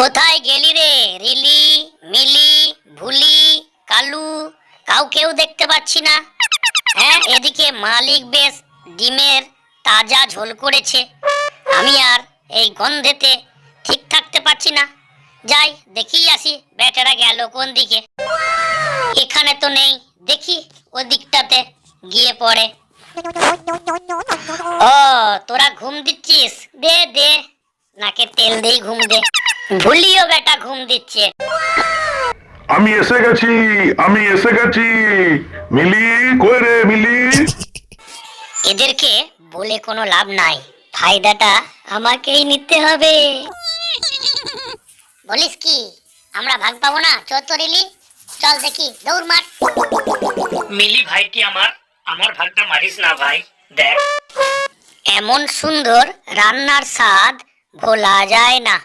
কোথায় গেলি রে রিলি, মিলি, ভুলি, কালু? কাউকেও দেখতে পাচ্ছি না। হ্যাঁ, এদিকে মালিক বেশ ডিমের তাজা ঝোল করেছে, আমি আর এই গন্ধেতে ঠিক থাকতে পারছি না। যাই দেখি আসি বেটারা গেল কোন দিকে। এখানে তো নেই, দেখি ওদিকটাতে গিয়ে পড়ে। ও, তোরা ঘুম দিচ্ছিস? দে দে, নাকে তেল দেই, ঘুম দে। ভুলিও বেটা ঘুম দিচ্ছে। আমি এসে গেছি, আমি এসে গেছি। মিলি কই রে মিলি? এদেরকে বলে কোনো লাভ নাই, ফায়দাটা আমাকেই নিতে হবে। বলিস কি, আমরা ভাগ পাবো না? চত্বরিলি চল দেখি, দৌড় মার। মিলি ভাইটি আমার, আমার ভাগটা মারিস না ভাই। দেখ এমন সুন্দর রান্নার স্বাদ ভোলা যায় না।